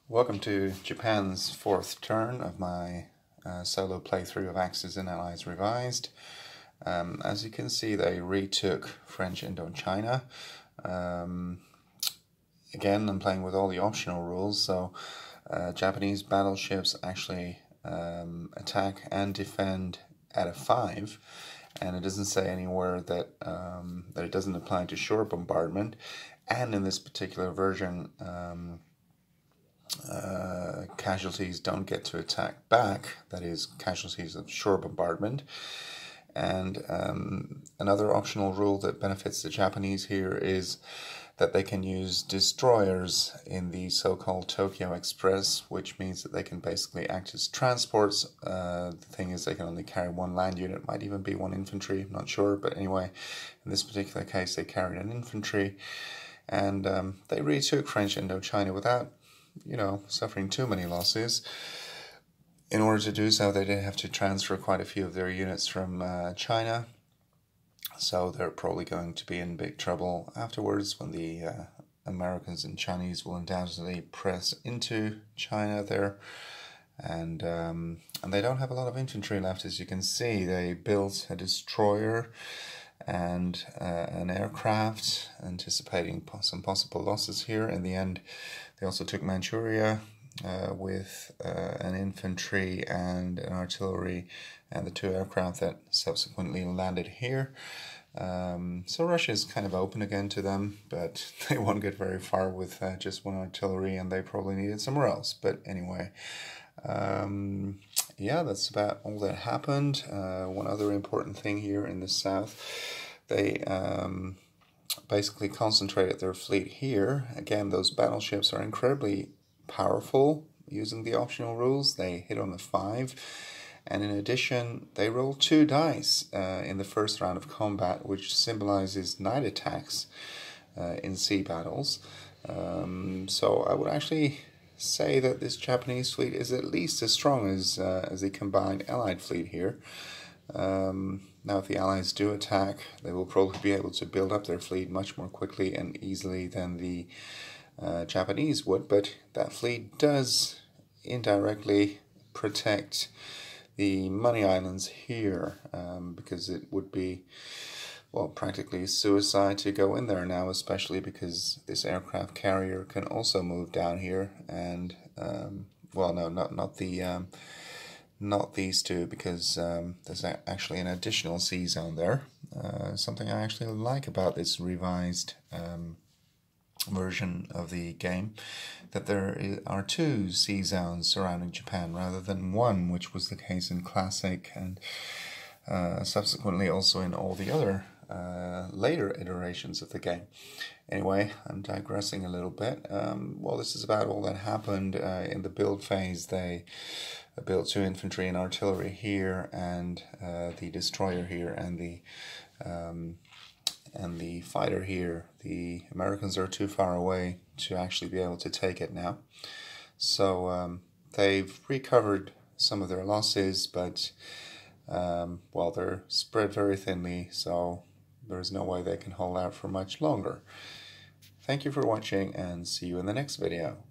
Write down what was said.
Welcome to Japan's fourth turn of my solo playthrough of Axis and Allies Revised. As you can see, they retook French Indochina. Again, I'm playing with all the optional rules, so Japanese battleships actually attack and defend at a 5, and it doesn't say anywhere that it doesn't apply to shore bombardment. And in this particular version, casualties don't get to attack back, that is, casualties of shore bombardment. And another optional rule that benefits the Japanese here is that they can use destroyers in the so-called Tokyo Express, which means that they can basically act as transports. The thing is, they can only carry one land unit, might even be one infantry, I'm not sure, but anyway, in this particular case they carried an infantry, and they retook French Indochina without suffering too many losses. In order to do so, they did have to transfer quite a few of their units from China, so they're probably going to be in big trouble afterwards when the Americans and Chinese will undoubtedly press into China there. And they don't have a lot of infantry left, as you can see. They built a destroyer and an aircraft, anticipating some possible losses here. In the end, they also took Manchuria with an infantry and an artillery and the 2 aircraft that subsequently landed here. So Russia is kind of open again to them, but they won't get very far with just 1 artillery, and they probably need it somewhere else. But anyway, yeah, that's about all that happened. One other important thing here in the south, they basically concentrated their fleet here. Again, those battleships are incredibly powerful using the optional rules. They hit on a 5, and in addition they roll 2 dice in the first round of combat, which symbolizes night attacks in sea battles. So I would actually say that this Japanese fleet is at least as strong as the combined Allied fleet here. Now, if the Allies do attack, they will probably be able to build up their fleet much more quickly and easily than the Japanese would, but that fleet does indirectly protect the Money Islands here, because it would be, well, practically suicide to go in there now, especially because this aircraft carrier can also move down here, and well, no, not these 2, because there's actually an additional sea zone there. Something I actually like about this revised version of the game, that there are 2 sea zones surrounding Japan rather than 1, which was the case in Classic and subsequently also in all the other later iterations of the game. Anyway, I'm digressing a little bit. Well, this is about all that happened in the build phase. They built 2 infantry and artillery here, and the destroyer here, and the fighter here. The Americans are too far away to actually be able to take it now. So they've recovered some of their losses, but well, they're spread very thinly, so there's no way they can hold out for much longer. Thank you for watching, and see you in the next video.